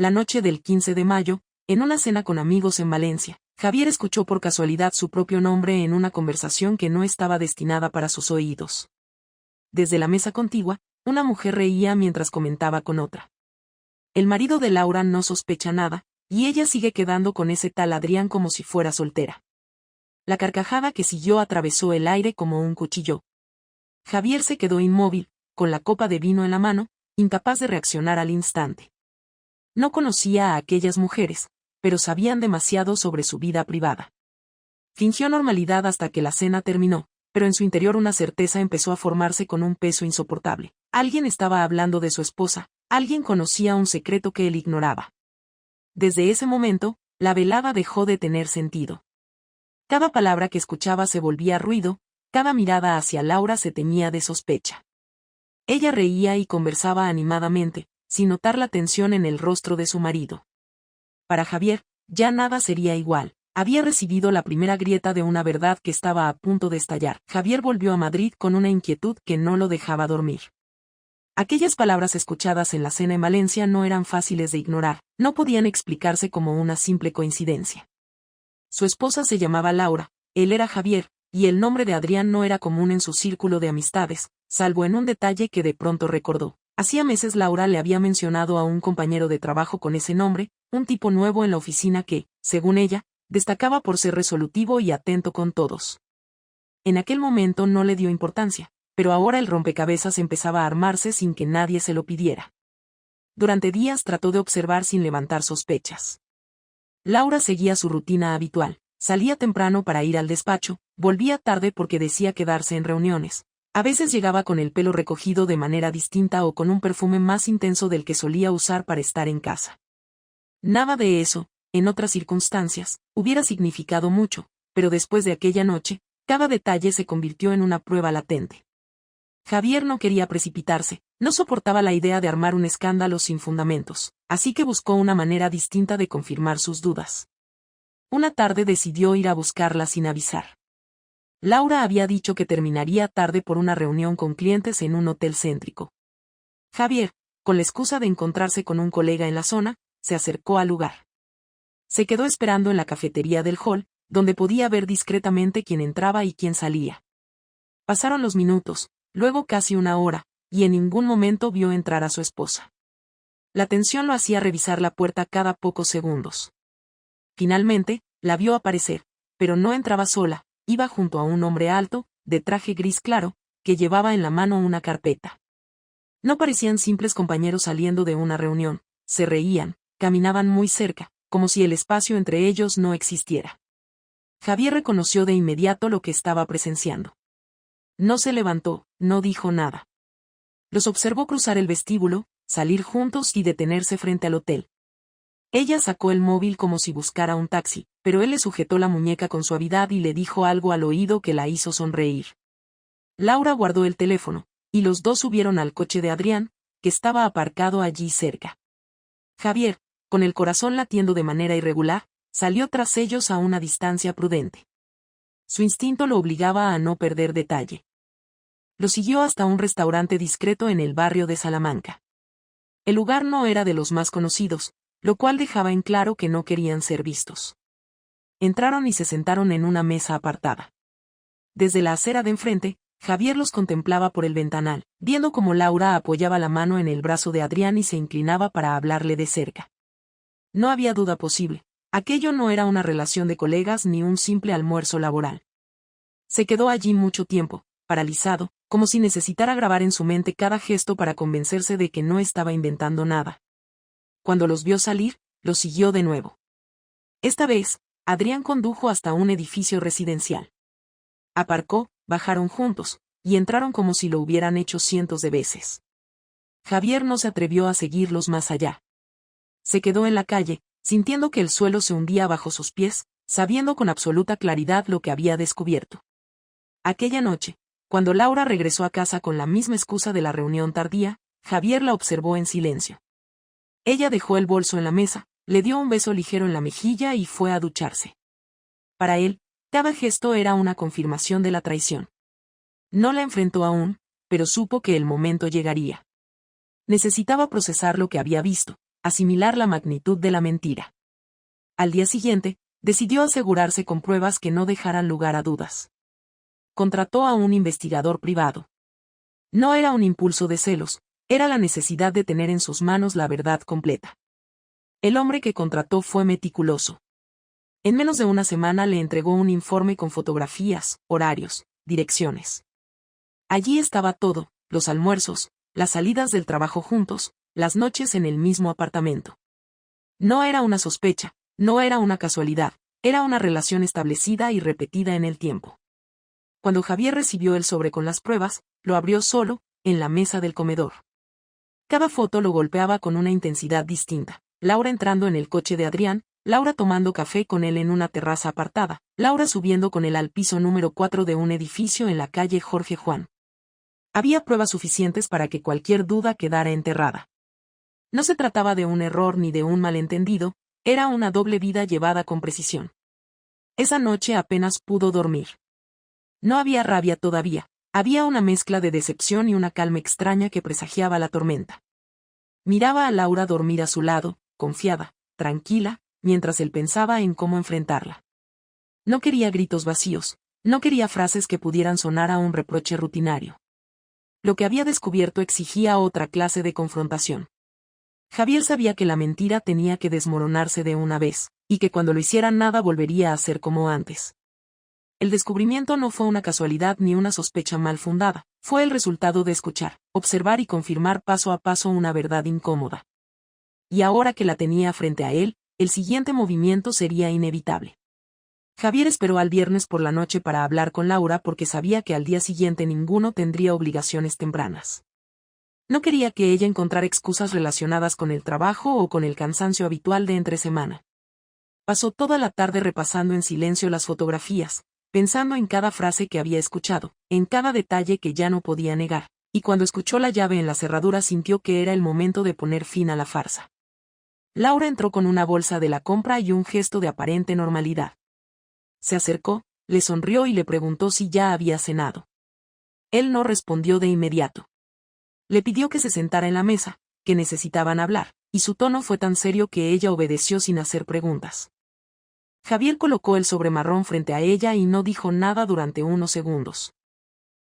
La noche del 15 de mayo, en una cena con amigos en Valencia, Javier escuchó por casualidad su propio nombre en una conversación que no estaba destinada para sus oídos. Desde la mesa contigua, una mujer reía mientras comentaba con otra. El marido de Laura no sospecha nada, y ella sigue quedando con ese tal Adrián como si fuera soltera. La carcajada que siguió atravesó el aire como un cuchillo. Javier se quedó inmóvil, con la copa de vino en la mano, incapaz de reaccionar al instante. No conocía a aquellas mujeres, pero sabían demasiado sobre su vida privada. Fingió normalidad hasta que la cena terminó, pero en su interior una certeza empezó a formarse con un peso insoportable. Alguien estaba hablando de su esposa, alguien conocía un secreto que él ignoraba. Desde ese momento, la velada dejó de tener sentido. Cada palabra que escuchaba se volvía ruido, cada mirada hacia Laura se teñía de sospecha. Ella reía y conversaba animadamente, sin notar la tensión en el rostro de su marido. Para Javier, ya nada sería igual. Había recibido la primera grieta de una verdad que estaba a punto de estallar. Javier volvió a Madrid con una inquietud que no lo dejaba dormir. Aquellas palabras escuchadas en la cena en Valencia no eran fáciles de ignorar, no podían explicarse como una simple coincidencia. Su esposa se llamaba Laura, él era Javier, y el nombre de Adrián no era común en su círculo de amistades, salvo en un detalle que de pronto recordó. Hacía meses Laura le había mencionado a un compañero de trabajo con ese nombre, un tipo nuevo en la oficina que, según ella, destacaba por ser resolutivo y atento con todos. En aquel momento no le dio importancia, pero ahora el rompecabezas empezaba a armarse sin que nadie se lo pidiera. Durante días trató de observar sin levantar sospechas. Laura seguía su rutina habitual, salía temprano para ir al despacho, volvía tarde porque decía quedarse en reuniones. A veces llegaba con el pelo recogido de manera distinta o con un perfume más intenso del que solía usar para estar en casa. Nada de eso, en otras circunstancias, hubiera significado mucho, pero después de aquella noche, cada detalle se convirtió en una prueba latente. Javier no quería precipitarse, no soportaba la idea de armar un escándalo sin fundamentos, así que buscó una manera distinta de confirmar sus dudas. Una tarde decidió ir a buscarla sin avisar. Laura había dicho que terminaría tarde por una reunión con clientes en un hotel céntrico. Javier, con la excusa de encontrarse con un colega en la zona, se acercó al lugar. Se quedó esperando en la cafetería del hall, donde podía ver discretamente quién entraba y quién salía. Pasaron los minutos, luego casi una hora, y en ningún momento vio entrar a su esposa. La tensión lo hacía revisar la puerta cada pocos segundos. Finalmente, la vio aparecer, pero no entraba sola, iba junto a un hombre alto, de traje gris claro, que llevaba en la mano una carpeta. No parecían simples compañeros saliendo de una reunión, se reían, caminaban muy cerca, como si el espacio entre ellos no existiera. Javier reconoció de inmediato lo que estaba presenciando. No se levantó, no dijo nada. Los observó cruzar el vestíbulo, salir juntos y detenerse frente al hotel. Ella sacó el móvil como si buscara un taxi, pero él le sujetó la muñeca con suavidad y le dijo algo al oído que la hizo sonreír. Laura guardó el teléfono, y los dos subieron al coche de Adrián, que estaba aparcado allí cerca. Javier, con el corazón latiendo de manera irregular, salió tras ellos a una distancia prudente. Su instinto lo obligaba a no perder detalle. Lo siguió hasta un restaurante discreto en el barrio de Salamanca. El lugar no era de los más conocidos, lo cual dejaba en claro que no querían ser vistos. Entraron y se sentaron en una mesa apartada. Desde la acera de enfrente, Javier los contemplaba por el ventanal, viendo cómo Laura apoyaba la mano en el brazo de Adrián y se inclinaba para hablarle de cerca. No había duda posible, aquello no era una relación de colegas ni un simple almuerzo laboral. Se quedó allí mucho tiempo, paralizado, como si necesitara grabar en su mente cada gesto para convencerse de que no estaba inventando nada. Cuando los vio salir, los siguió de nuevo. Esta vez, Adrián condujo hasta un edificio residencial. Aparcó, bajaron juntos, y entraron como si lo hubieran hecho cientos de veces. Javier no se atrevió a seguirlos más allá. Se quedó en la calle, sintiendo que el suelo se hundía bajo sus pies, sabiendo con absoluta claridad lo que había descubierto. Aquella noche, cuando Laura regresó a casa con la misma excusa de la reunión tardía, Javier la observó en silencio. Ella dejó el bolso en la mesa, le dio un beso ligero en la mejilla y fue a ducharse. Para él, cada gesto era una confirmación de la traición. No la enfrentó aún, pero supo que el momento llegaría. Necesitaba procesar lo que había visto, asimilar la magnitud de la mentira. Al día siguiente, decidió asegurarse con pruebas que no dejaran lugar a dudas. Contrató a un investigador privado. No era un impulso de celos, era la necesidad de tener en sus manos la verdad completa. El hombre que contrató fue meticuloso. En menos de una semana le entregó un informe con fotografías, horarios, direcciones. Allí estaba todo, los almuerzos, las salidas del trabajo juntos, las noches en el mismo apartamento. No era una sospecha, no era una casualidad, era una relación establecida y repetida en el tiempo. Cuando Javier recibió el sobre con las pruebas, lo abrió solo, en la mesa del comedor. Cada foto lo golpeaba con una intensidad distinta. Laura entrando en el coche de Adrián, Laura tomando café con él en una terraza apartada, Laura subiendo con él al piso número 4 de un edificio en la calle Jorge Juan. Había pruebas suficientes para que cualquier duda quedara enterrada. No se trataba de un error ni de un malentendido, era una doble vida llevada con precisión. Esa noche apenas pudo dormir. No había rabia todavía, había una mezcla de decepción y una calma extraña que presagiaba la tormenta. Miraba a Laura dormir a su lado, confiada, tranquila, mientras él pensaba en cómo enfrentarla. No quería gritos vacíos, no quería frases que pudieran sonar a un reproche rutinario. Lo que había descubierto exigía otra clase de confrontación. Javier sabía que la mentira tenía que desmoronarse de una vez, y que cuando lo hiciera nada volvería a ser como antes. El descubrimiento no fue una casualidad ni una sospecha mal fundada, fue el resultado de escuchar, observar y confirmar paso a paso una verdad incómoda. Y ahora que la tenía frente a él, el siguiente movimiento sería inevitable. Javier esperó al viernes por la noche para hablar con Laura porque sabía que al día siguiente ninguno tendría obligaciones tempranas. No quería que ella encontrara excusas relacionadas con el trabajo o con el cansancio habitual de entre semana. Pasó toda la tarde repasando en silencio las fotografías, pensando en cada frase que había escuchado, en cada detalle que ya no podía negar, y cuando escuchó la llave en la cerradura sintió que era el momento de poner fin a la farsa. Laura entró con una bolsa de la compra y un gesto de aparente normalidad. Se acercó, le sonrió y le preguntó si ya había cenado. Él no respondió de inmediato. Le pidió que se sentara en la mesa, que necesitaban hablar, y su tono fue tan serio que ella obedeció sin hacer preguntas. Javier colocó el sobre marrón frente a ella y no dijo nada durante unos segundos.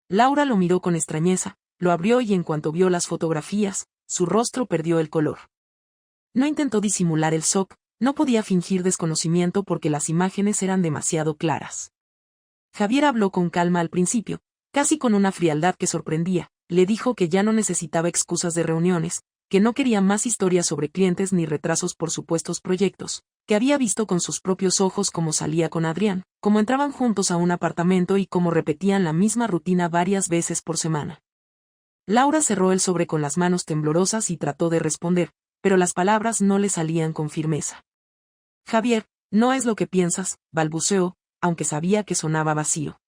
Laura lo miró con extrañeza, lo abrió y en cuanto vio las fotografías, su rostro perdió el color. No intentó disimular el shock, no podía fingir desconocimiento porque las imágenes eran demasiado claras. Javier habló con calma al principio, casi con una frialdad que sorprendía, le dijo que ya no necesitaba excusas de reuniones, que no quería más historias sobre clientes ni retrasos por supuestos proyectos, que había visto con sus propios ojos cómo salía con Adrián, cómo entraban juntos a un apartamento y cómo repetían la misma rutina varias veces por semana. Laura cerró el sobre con las manos temblorosas y trató de responder, pero las palabras no le salían con firmeza. Javier, no es lo que piensas, balbuceó, aunque sabía que sonaba vacío.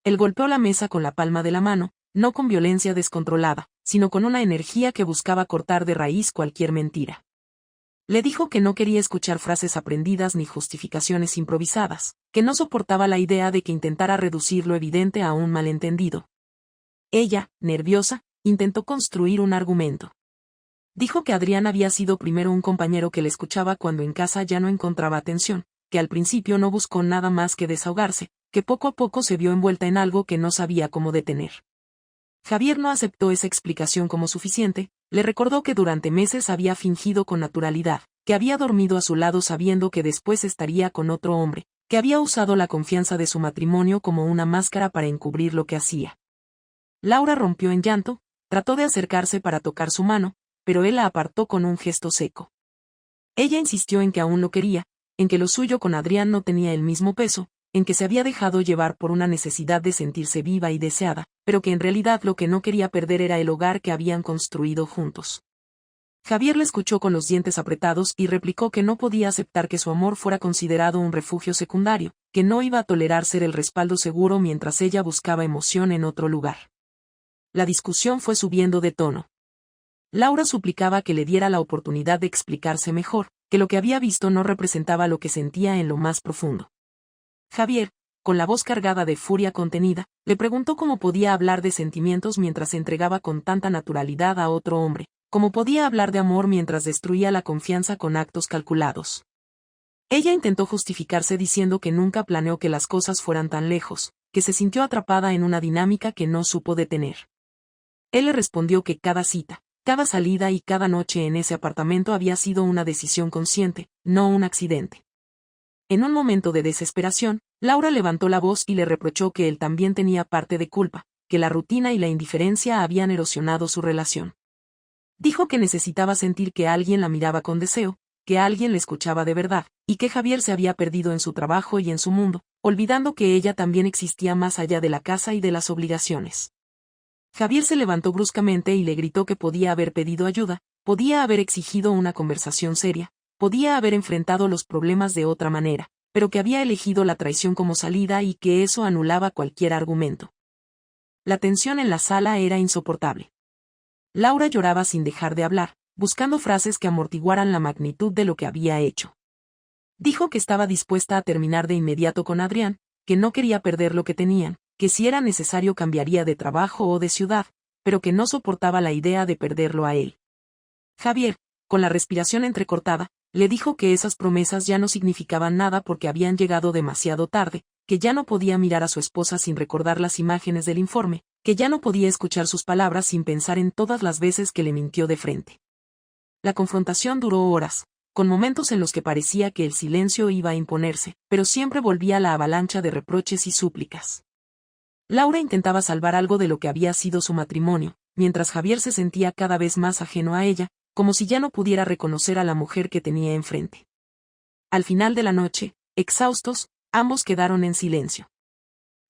Él golpeó la mesa con la palma de la mano, no con violencia descontrolada, sino con una energía que buscaba cortar de raíz cualquier mentira. Le dijo que no quería escuchar frases aprendidas ni justificaciones improvisadas, que no soportaba la idea de que intentara reducir lo evidente a un malentendido. Ella, nerviosa, intentó construir un argumento. Dijo que Adrián había sido primero un compañero que le escuchaba cuando en casa ya no encontraba atención, que al principio no buscó nada más que desahogarse, que poco a poco se vio envuelta en algo que no sabía cómo detener. Javier no aceptó esa explicación como suficiente, le recordó que durante meses había fingido con naturalidad, que había dormido a su lado sabiendo que después estaría con otro hombre, que había usado la confianza de su matrimonio como una máscara para encubrir lo que hacía. Laura rompió en llanto, trató de acercarse para tocar su mano, pero él la apartó con un gesto seco. Ella insistió en que aún lo quería, en que lo suyo con Adrián no tenía el mismo peso, en que se había dejado llevar por una necesidad de sentirse viva y deseada, pero que en realidad lo que no quería perder era el hogar que habían construido juntos. Javier la escuchó con los dientes apretados y replicó que no podía aceptar que su amor fuera considerado un refugio secundario, que no iba a tolerar ser el respaldo seguro mientras ella buscaba emoción en otro lugar. La discusión fue subiendo de tono. Laura suplicaba que le diera la oportunidad de explicarse mejor, que lo que había visto no representaba lo que sentía en lo más profundo. Javier, con la voz cargada de furia contenida, le preguntó cómo podía hablar de sentimientos mientras se entregaba con tanta naturalidad a otro hombre, ¿Cómo podía hablar de amor mientras destruía la confianza con actos calculados? Ella intentó justificarse diciendo que nunca planeó que las cosas fueran tan lejos, que se sintió atrapada en una dinámica que no supo detener. Él le respondió que cada cita, cada salida y cada noche en ese apartamento había sido una decisión consciente, no un accidente. En un momento de desesperación, Laura levantó la voz y le reprochó que él también tenía parte de culpa, que la rutina y la indiferencia habían erosionado su relación. Dijo que necesitaba sentir que alguien la miraba con deseo, que alguien le escuchaba de verdad, y que Javier se había perdido en su trabajo y en su mundo, olvidando que ella también existía más allá de la casa y de las obligaciones. Javier se levantó bruscamente y le gritó que podía haber pedido ayuda, podía haber exigido una conversación seria, podía haber enfrentado los problemas de otra manera, pero que había elegido la traición como salida y que eso anulaba cualquier argumento. La tensión en la sala era insoportable. Laura lloraba sin dejar de hablar, buscando frases que amortiguaran la magnitud de lo que había hecho. Dijo que estaba dispuesta a terminar de inmediato con Adrián, que no quería perder lo que tenían, que si era necesario cambiaría de trabajo o de ciudad, pero que no soportaba la idea de perderlo a él. Javier, con la respiración entrecortada, le dijo que esas promesas ya no significaban nada porque habían llegado demasiado tarde, que ya no podía mirar a su esposa sin recordar las imágenes del informe, que ya no podía escuchar sus palabras sin pensar en todas las veces que le mintió de frente. La confrontación duró horas, con momentos en los que parecía que el silencio iba a imponerse, pero siempre volvía la avalancha de reproches y súplicas. Laura intentaba salvar algo de lo que había sido su matrimonio, mientras Javier se sentía cada vez más ajeno a ella, como si ya no pudiera reconocer a la mujer que tenía enfrente. Al final de la noche, exhaustos, ambos quedaron en silencio.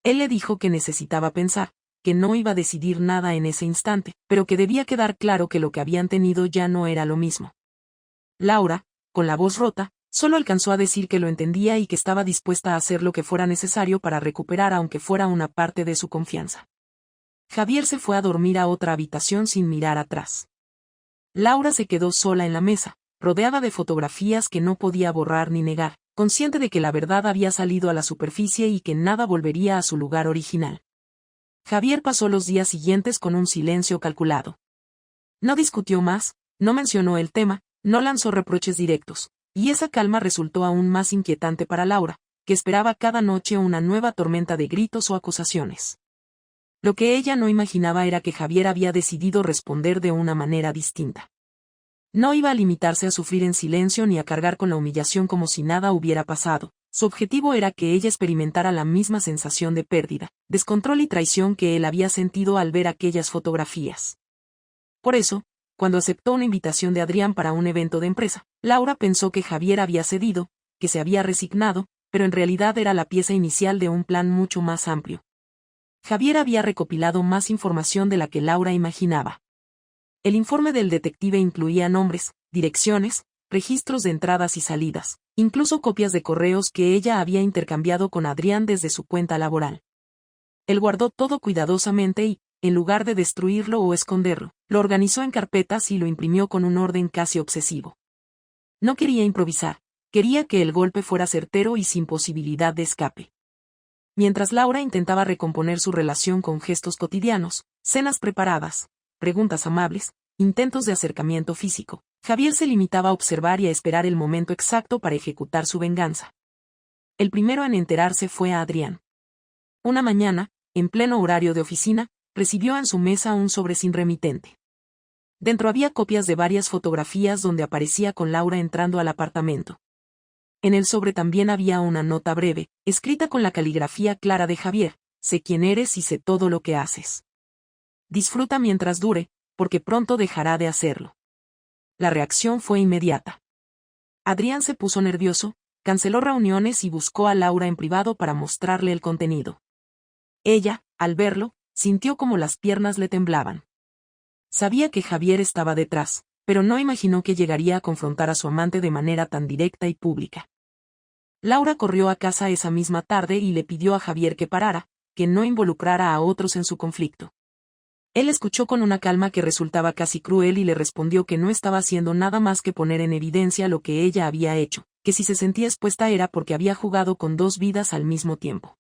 Él le dijo que necesitaba pensar, que no iba a decidir nada en ese instante, pero que debía quedar claro que lo que habían tenido ya no era lo mismo. Laura, con la voz rota, solo alcanzó a decir que lo entendía y que estaba dispuesta a hacer lo que fuera necesario para recuperar aunque fuera una parte de su confianza. Javier se fue a dormir a otra habitación sin mirar atrás. Laura se quedó sola en la mesa, rodeada de fotografías que no podía borrar ni negar, consciente de que la verdad había salido a la superficie y que nada volvería a su lugar original. Javier pasó los días siguientes con un silencio calculado. No discutió más, no mencionó el tema, no lanzó reproches directos, y esa calma resultó aún más inquietante para Laura, que esperaba cada noche una nueva tormenta de gritos o acusaciones. Lo que ella no imaginaba era que Javier había decidido responder de una manera distinta. No iba a limitarse a sufrir en silencio ni a cargar con la humillación como si nada hubiera pasado. Su objetivo era que ella experimentara la misma sensación de pérdida, descontrol y traición que él había sentido al ver aquellas fotografías. Por eso, cuando aceptó una invitación de Adrián para un evento de empresa, Laura pensó que Javier había cedido, que se había resignado, pero en realidad era la pieza inicial de un plan mucho más amplio. Javier había recopilado más información de la que Laura imaginaba. El informe del detective incluía nombres, direcciones, registros de entradas y salidas, incluso copias de correos que ella había intercambiado con Adrián desde su cuenta laboral. Él guardó todo cuidadosamente y, en lugar de destruirlo o esconderlo, lo organizó en carpetas y lo imprimió con un orden casi obsesivo. No quería improvisar, quería que el golpe fuera certero y sin posibilidad de escape. Mientras Laura intentaba recomponer su relación con gestos cotidianos, cenas preparadas, preguntas amables, intentos de acercamiento físico, Javier se limitaba a observar y a esperar el momento exacto para ejecutar su venganza. El primero en enterarse fue a Adrián. Una mañana, en pleno horario de oficina, recibió en su mesa un sobre sin remitente. Dentro había copias de varias fotografías donde aparecía con Laura entrando al apartamento. En el sobre también había una nota breve, escrita con la caligrafía clara de Javier: sé quién eres y sé todo lo que haces. Disfruta mientras dure, porque pronto dejará de hacerlo. La reacción fue inmediata. Adrián se puso nervioso, canceló reuniones y buscó a Laura en privado para mostrarle el contenido. Ella, al verlo, sintió como las piernas le temblaban. Sabía que Javier estaba detrás, pero no imaginó que llegaría a confrontar a su amante de manera tan directa y pública. Laura corrió a casa esa misma tarde y le pidió a Javier que parara, que no involucrara a otros en su conflicto. Él escuchó con una calma que resultaba casi cruel y le respondió que no estaba haciendo nada más que poner en evidencia lo que ella había hecho, que si se sentía expuesta era porque había jugado con dos vidas al mismo tiempo.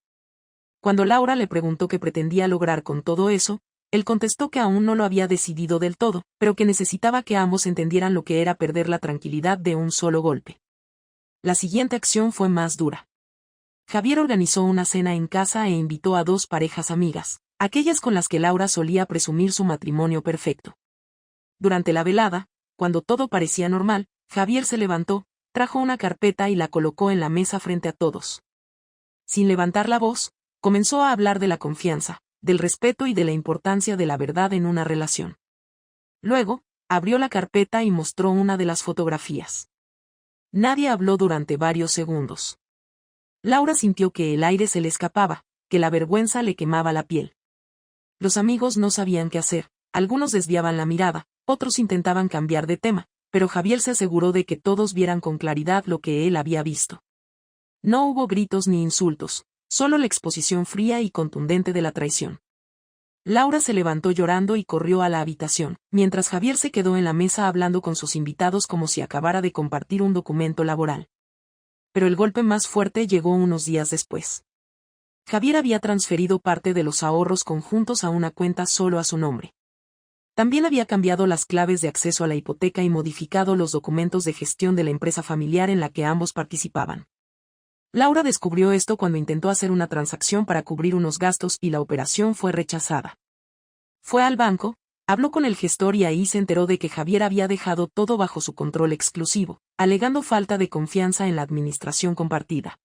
Cuando Laura le preguntó qué pretendía lograr con todo eso, Él contestó que aún no lo había decidido del todo, pero que necesitaba que ambos entendieran lo que era perder la tranquilidad de un solo golpe. La siguiente acción fue más dura. Javier organizó una cena en casa e invitó a 2 parejas amigas, aquellas con las que Laura solía presumir su matrimonio perfecto. Durante la velada, cuando todo parecía normal, Javier se levantó, trajo una carpeta y la colocó en la mesa frente a todos. Sin levantar la voz, comenzó a hablar de la confianza, del respeto y de la importancia de la verdad en una relación. Luego, abrió la carpeta y mostró una de las fotografías. Nadie habló durante varios segundos. Laura sintió que el aire se le escapaba, que la vergüenza le quemaba la piel. Los amigos no sabían qué hacer, algunos desviaban la mirada, otros intentaban cambiar de tema, pero Javier se aseguró de que todos vieran con claridad lo que él había visto. No hubo gritos ni insultos, solo la exposición fría y contundente de la traición. Laura se levantó llorando y corrió a la habitación, mientras Javier se quedó en la mesa hablando con sus invitados como si acabara de compartir un documento laboral. Pero el golpe más fuerte llegó unos días después. Javier había transferido parte de los ahorros conjuntos a una cuenta solo a su nombre. También había cambiado las claves de acceso a la hipoteca y modificado los documentos de gestión de la empresa familiar en la que ambos participaban. Laura descubrió esto cuando intentó hacer una transacción para cubrir unos gastos y la operación fue rechazada. Fue al banco, habló con el gestor y ahí se enteró de que Javier había dejado todo bajo su control exclusivo, alegando falta de confianza en la administración compartida.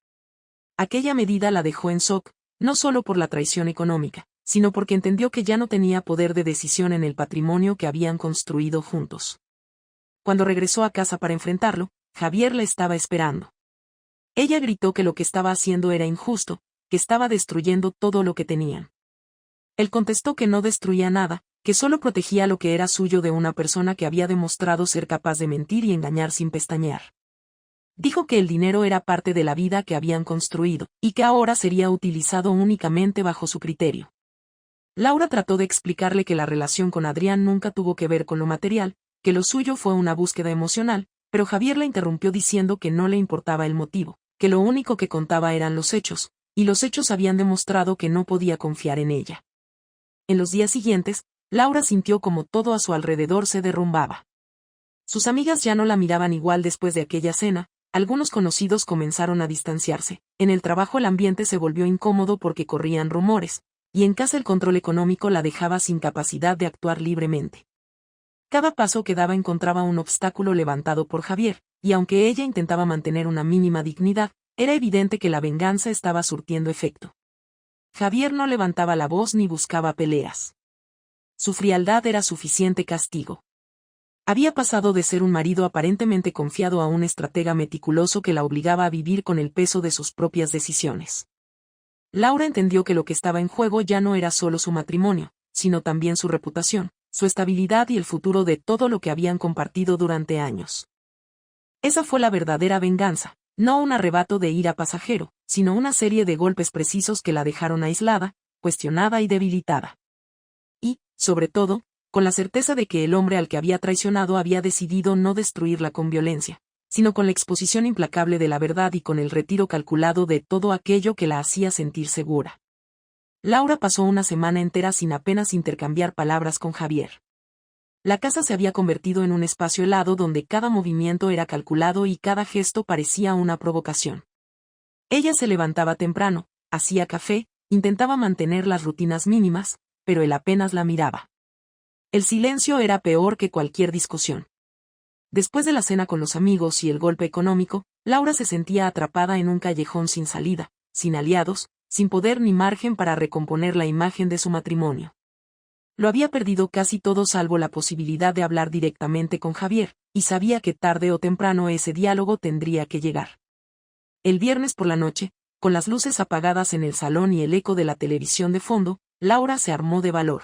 Aquella medida la dejó en shock, no solo por la traición económica, sino porque entendió que ya no tenía poder de decisión en el patrimonio que habían construido juntos. Cuando regresó a casa para enfrentarlo, Javier la estaba esperando. Ella gritó que lo que estaba haciendo era injusto, que estaba destruyendo todo lo que tenían. Él contestó que no destruía nada, que solo protegía lo que era suyo de una persona que había demostrado ser capaz de mentir y engañar sin pestañear. Dijo que el dinero era parte de la vida que habían construido, y que ahora sería utilizado únicamente bajo su criterio. Laura trató de explicarle que la relación con Adrián nunca tuvo que ver con lo material, que lo suyo fue una búsqueda emocional, pero Javier la interrumpió diciendo que no le importaba el motivo, que lo único que contaba eran los hechos, y los hechos habían demostrado que no podía confiar en ella. En los días siguientes, Laura sintió como todo a su alrededor se derrumbaba. Sus amigas ya no la miraban igual después de aquella cena, algunos conocidos comenzaron a distanciarse, en el trabajo el ambiente se volvió incómodo porque corrían rumores, y en casa el control económico la dejaba sin capacidad de actuar libremente. Cada paso que daba encontraba un obstáculo levantado por Javier, y aunque ella intentaba mantener una mínima dignidad, era evidente que la venganza estaba surtiendo efecto. Javier no levantaba la voz ni buscaba peleas. Su frialdad era suficiente castigo. Había pasado de ser un marido aparentemente confiado a un estratega meticuloso que la obligaba a vivir con el peso de sus propias decisiones. Laura entendió que lo que estaba en juego ya no era solo su matrimonio, sino también su reputación, su estabilidad y el futuro de todo lo que habían compartido durante años. Esa fue la verdadera venganza, no un arrebato de ira pasajero, sino una serie de golpes precisos que la dejaron aislada, cuestionada y debilitada. Y, sobre todo, con la certeza de que el hombre al que había traicionado había decidido no destruirla con violencia, sino con la exposición implacable de la verdad y con el retiro calculado de todo aquello que la hacía sentir segura. Laura pasó una semana entera sin apenas intercambiar palabras con Javier. La casa se había convertido en un espacio helado donde cada movimiento era calculado y cada gesto parecía una provocación. Ella se levantaba temprano, hacía café, intentaba mantener las rutinas mínimas, pero él apenas la miraba. El silencio era peor que cualquier discusión. Después de la cena con los amigos y el golpe económico, Laura se sentía atrapada en un callejón sin salida, sin aliados, sin poder ni margen para recomponer la imagen de su matrimonio. Lo había perdido casi todo salvo la posibilidad de hablar directamente con Javier, y sabía que tarde o temprano ese diálogo tendría que llegar. El viernes por la noche, con las luces apagadas en el salón y el eco de la televisión de fondo, Laura se armó de valor.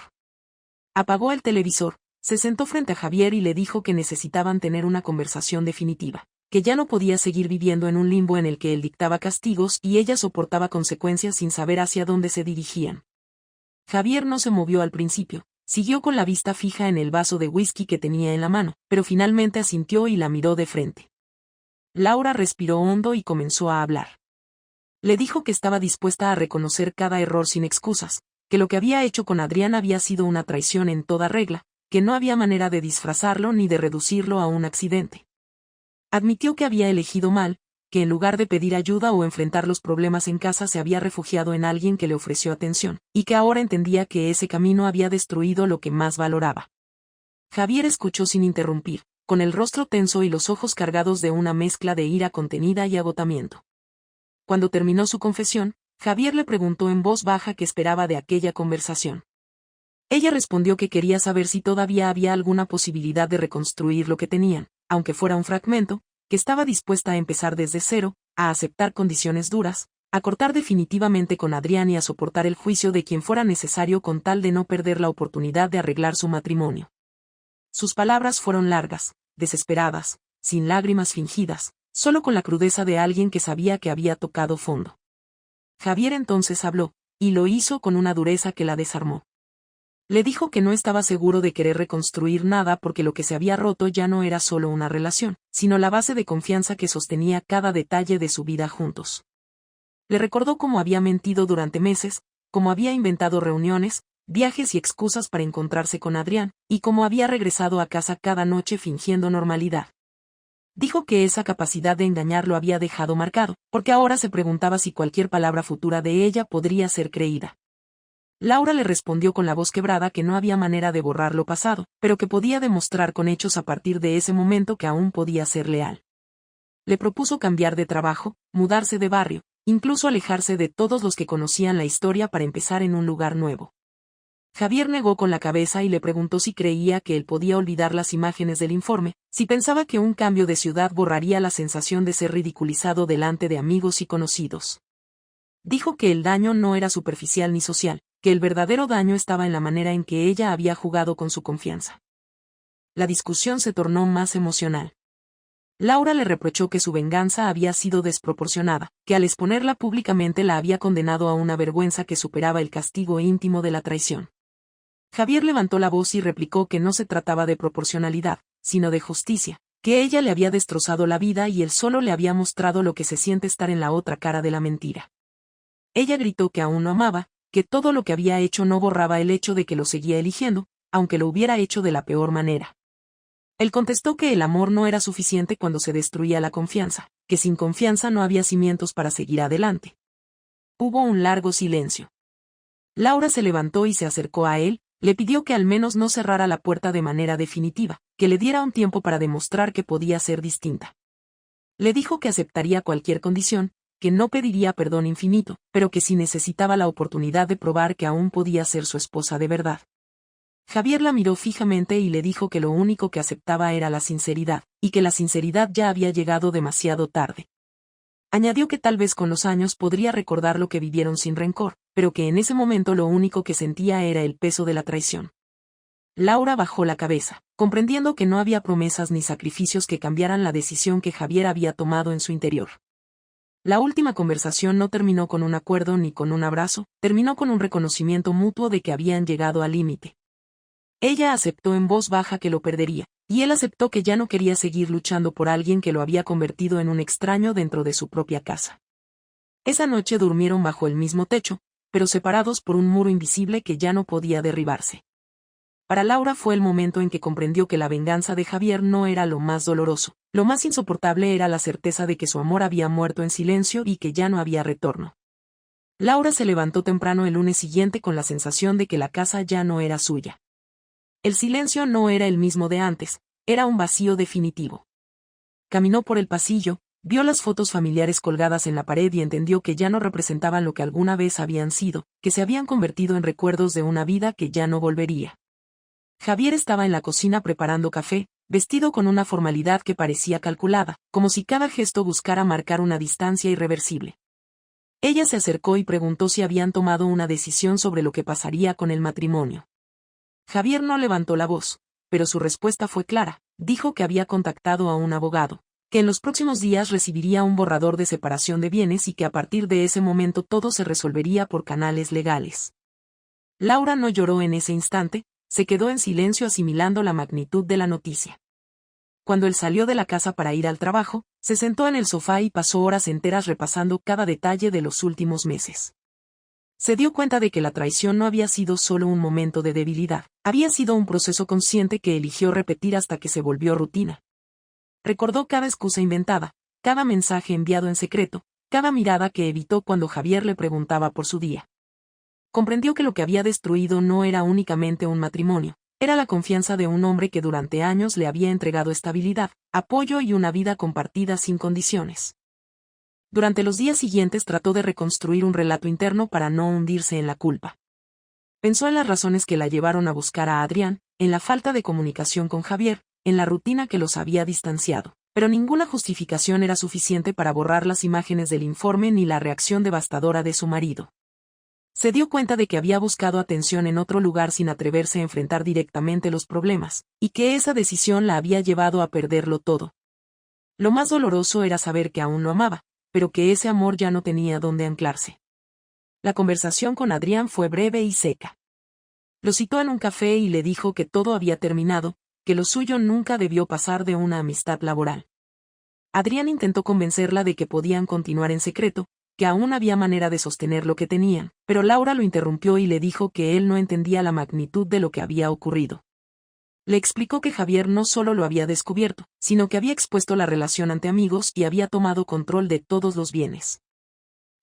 Apagó el televisor, se sentó frente a Javier y le dijo que necesitaban tener una conversación definitiva, que ya no podía seguir viviendo en un limbo en el que él dictaba castigos y ella soportaba consecuencias sin saber hacia dónde se dirigían. Javier no se movió al principio, siguió con la vista fija en el vaso de whisky que tenía en la mano, pero finalmente asintió y la miró de frente. Laura respiró hondo y comenzó a hablar. Le dijo que estaba dispuesta a reconocer cada error sin excusas, que lo que había hecho con Adrián había sido una traición en toda regla, que no había manera de disfrazarlo ni de reducirlo a un accidente. Admitió que había elegido mal, que en lugar de pedir ayuda o enfrentar los problemas en casa se había refugiado en alguien que le ofreció atención, y que ahora entendía que ese camino había destruido lo que más valoraba. Javier escuchó sin interrumpir, con el rostro tenso y los ojos cargados de una mezcla de ira contenida y agotamiento. Cuando terminó su confesión, Javier le preguntó en voz baja qué esperaba de aquella conversación. Ella respondió que quería saber si todavía había alguna posibilidad de reconstruir lo que tenían, aunque fuera un fragmento, que estaba dispuesta a empezar desde cero, a aceptar condiciones duras, a cortar definitivamente con Adrián y a soportar el juicio de quien fuera necesario con tal de no perder la oportunidad de arreglar su matrimonio. Sus palabras fueron largas, desesperadas, sin lágrimas fingidas, solo con la crudeza de alguien que sabía que había tocado fondo. Javier entonces habló, y lo hizo con una dureza que la desarmó. Le dijo que no estaba seguro de querer reconstruir nada porque lo que se había roto ya no era solo una relación, sino la base de confianza que sostenía cada detalle de su vida juntos. Le recordó cómo había mentido durante meses, cómo había inventado reuniones, viajes y excusas para encontrarse con Adrián, y cómo había regresado a casa cada noche fingiendo normalidad. Dijo que esa capacidad de engañar lo había dejado marcado, porque ahora se preguntaba si cualquier palabra futura de ella podría ser creída. Laura le respondió con la voz quebrada que no había manera de borrar lo pasado, pero que podía demostrar con hechos a partir de ese momento que aún podía ser leal. Le propuso cambiar de trabajo, mudarse de barrio, incluso alejarse de todos los que conocían la historia para empezar en un lugar nuevo. Javier negó con la cabeza y le preguntó si creía que él podía olvidar las imágenes del informe, si pensaba que un cambio de ciudad borraría la sensación de ser ridiculizado delante de amigos y conocidos. Dijo que el daño no era superficial ni social, que el verdadero daño estaba en la manera en que ella había jugado con su confianza. La discusión se tornó más emocional. Laura le reprochó que su venganza había sido desproporcionada, que al exponerla públicamente la había condenado a una vergüenza que superaba el castigo íntimo de la traición. Javier levantó la voz y replicó que no se trataba de proporcionalidad, sino de justicia, que ella le había destrozado la vida y él solo le había mostrado lo que se siente estar en la otra cara de la mentira. Ella gritó que aún lo amaba, que todo lo que había hecho no borraba el hecho de que lo seguía eligiendo, aunque lo hubiera hecho de la peor manera. Él contestó que el amor no era suficiente cuando se destruía la confianza, que sin confianza no había cimientos para seguir adelante. Hubo un largo silencio. Laura se levantó y se acercó a él, le pidió que al menos no cerrara la puerta de manera definitiva, que le diera un tiempo para demostrar que podía ser distinta. Le dijo que aceptaría cualquier condición, que no pediría perdón infinito, pero que si necesitaba la oportunidad de probar que aún podía ser su esposa de verdad. Javier la miró fijamente y le dijo que lo único que aceptaba era la sinceridad, y que la sinceridad ya había llegado demasiado tarde. Añadió que tal vez con los años podría recordar lo que vivieron sin rencor, pero que en ese momento lo único que sentía era el peso de la traición. Laura bajó la cabeza, comprendiendo que no había promesas ni sacrificios que cambiaran la decisión que Javier había tomado en su interior. La última conversación no terminó con un acuerdo ni con un abrazo, terminó con un reconocimiento mutuo de que habían llegado al límite. Ella aceptó en voz baja que lo perdería, y él aceptó que ya no quería seguir luchando por alguien que lo había convertido en un extraño dentro de su propia casa. Esa noche durmieron bajo el mismo techo, pero separados por un muro invisible que ya no podía derribarse. Para Laura fue el momento en que comprendió que la venganza de Javier no era lo más doloroso, lo más insoportable era la certeza de que su amor había muerto en silencio y que ya no había retorno. Laura se levantó temprano el lunes siguiente con la sensación de que la casa ya no era suya. El silencio no era el mismo de antes, era un vacío definitivo. Caminó por el pasillo, vio las fotos familiares colgadas en la pared y entendió que ya no representaban lo que alguna vez habían sido, que se habían convertido en recuerdos de una vida que ya no volvería. Javier estaba en la cocina preparando café, vestido con una formalidad que parecía calculada, como si cada gesto buscara marcar una distancia irreversible. Ella se acercó y preguntó si habían tomado una decisión sobre lo que pasaría con el matrimonio. Javier no levantó la voz, pero su respuesta fue clara, dijo que había contactado a un abogado, que en los próximos días recibiría un borrador de separación de bienes y que a partir de ese momento todo se resolvería por canales legales. Laura no lloró en ese instante, se quedó en silencio asimilando la magnitud de la noticia. Cuando él salió de la casa para ir al trabajo, se sentó en el sofá y pasó horas enteras repasando cada detalle de los últimos meses. Se dio cuenta de que la traición no había sido solo un momento de debilidad, había sido un proceso consciente que eligió repetir hasta que se volvió rutina. Recordó cada excusa inventada, cada mensaje enviado en secreto, cada mirada que evitó cuando Javier le preguntaba por su día. Comprendió que lo que había destruido no era únicamente un matrimonio, era la confianza de un hombre que durante años le había entregado estabilidad, apoyo y una vida compartida sin condiciones. Durante los días siguientes trató de reconstruir un relato interno para no hundirse en la culpa. Pensó en las razones que la llevaron a buscar a Adrián, en la falta de comunicación con Javier, en la rutina que los había distanciado, pero ninguna justificación era suficiente para borrar las imágenes del informe ni la reacción devastadora de su marido. Se dio cuenta de que había buscado atención en otro lugar sin atreverse a enfrentar directamente los problemas, y que esa decisión la había llevado a perderlo todo. Lo más doloroso era saber que aún lo amaba, pero que ese amor ya no tenía dónde anclarse. La conversación con Adrián fue breve y seca. Lo citó en un café y le dijo que todo había terminado, que lo suyo nunca debió pasar de una amistad laboral. Adrián intentó convencerla de que podían continuar en secreto, que aún había manera de sostener lo que tenían, pero Laura lo interrumpió y le dijo que él no entendía la magnitud de lo que había ocurrido. Le explicó que Javier no solo lo había descubierto, sino que había expuesto la relación ante amigos y había tomado control de todos los bienes.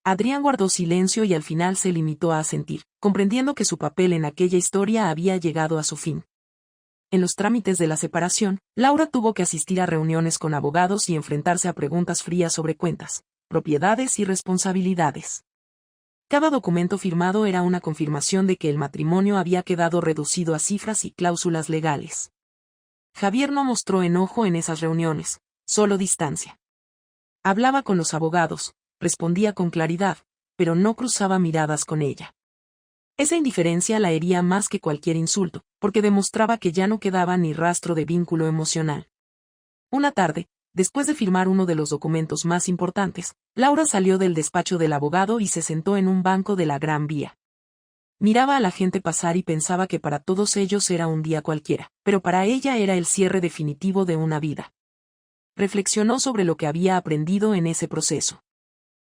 Adrián guardó silencio y al final se limitó a asentir, comprendiendo que su papel en aquella historia había llegado a su fin. En los trámites de la separación, Laura tuvo que asistir a reuniones con abogados y enfrentarse a preguntas frías sobre cuentas, propiedades y responsabilidades. Cada documento firmado era una confirmación de que el matrimonio había quedado reducido a cifras y cláusulas legales. Javier no mostró enojo en esas reuniones, solo distancia. Hablaba con los abogados, respondía con claridad, pero no cruzaba miradas con ella. Esa indiferencia la hería más que cualquier insulto, porque demostraba que ya no quedaba ni rastro de vínculo emocional. Una tarde, después de firmar uno de los documentos más importantes, Laura salió del despacho del abogado y se sentó en un banco de la Gran Vía. Miraba a la gente pasar y pensaba que para todos ellos era un día cualquiera, pero para ella era el cierre definitivo de una vida. Reflexionó sobre lo que había aprendido en ese proceso.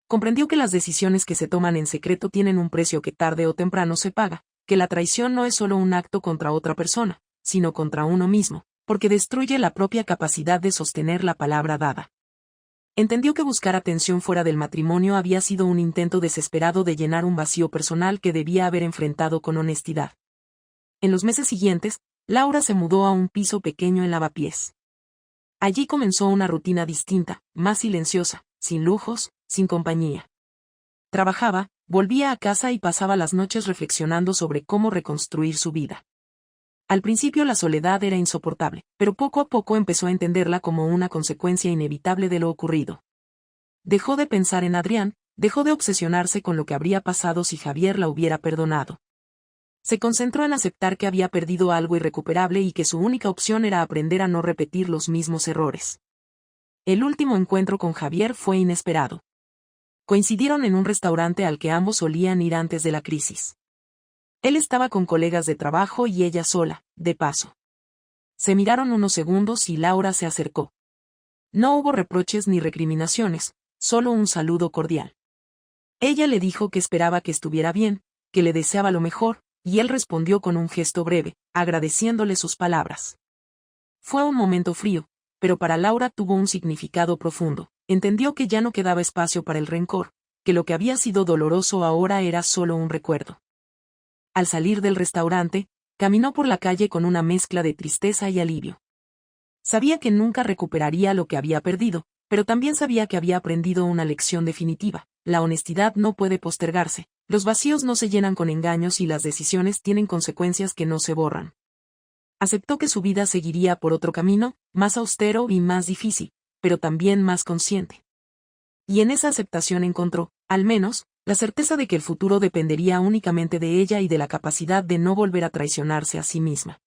Comprendió que las decisiones que se toman en secreto tienen un precio que tarde o temprano se paga, que la traición no es solo un acto contra otra persona, sino contra uno mismo, porque destruye la propia capacidad de sostener la palabra dada. Entendió que buscar atención fuera del matrimonio había sido un intento desesperado de llenar un vacío personal que debía haber enfrentado con honestidad. En los meses siguientes, Laura se mudó a un piso pequeño en Lavapiés. Allí comenzó una rutina distinta, más silenciosa, sin lujos, sin compañía. Trabajaba, volvía a casa y pasaba las noches reflexionando sobre cómo reconstruir su vida. Al principio la soledad era insoportable, pero poco a poco empezó a entenderla como una consecuencia inevitable de lo ocurrido. Dejó de pensar en Adrián, dejó de obsesionarse con lo que habría pasado si Javier la hubiera perdonado. Se concentró en aceptar que había perdido algo irrecuperable y que su única opción era aprender a no repetir los mismos errores. El último encuentro con Javier fue inesperado. Coincidieron en un restaurante al que ambos solían ir antes de la crisis. Él estaba con colegas de trabajo y ella sola, de paso. Se miraron unos segundos y Laura se acercó. No hubo reproches ni recriminaciones, solo un saludo cordial. Ella le dijo que esperaba que estuviera bien, que le deseaba lo mejor, y él respondió con un gesto breve, agradeciéndole sus palabras. Fue un momento frío, pero para Laura tuvo un significado profundo. Entendió que ya no quedaba espacio para el rencor, que lo que había sido doloroso ahora era solo un recuerdo. Al salir del restaurante, caminó por la calle con una mezcla de tristeza y alivio. Sabía que nunca recuperaría lo que había perdido, pero también sabía que había aprendido una lección definitiva: la honestidad no puede postergarse, los vacíos no se llenan con engaños y las decisiones tienen consecuencias que no se borran. Aceptó que su vida seguiría por otro camino, más austero y más difícil, pero también más consciente. Y en esa aceptación encontró, al menos, la certeza de que el futuro dependería únicamente de ella y de la capacidad de no volver a traicionarse a sí misma.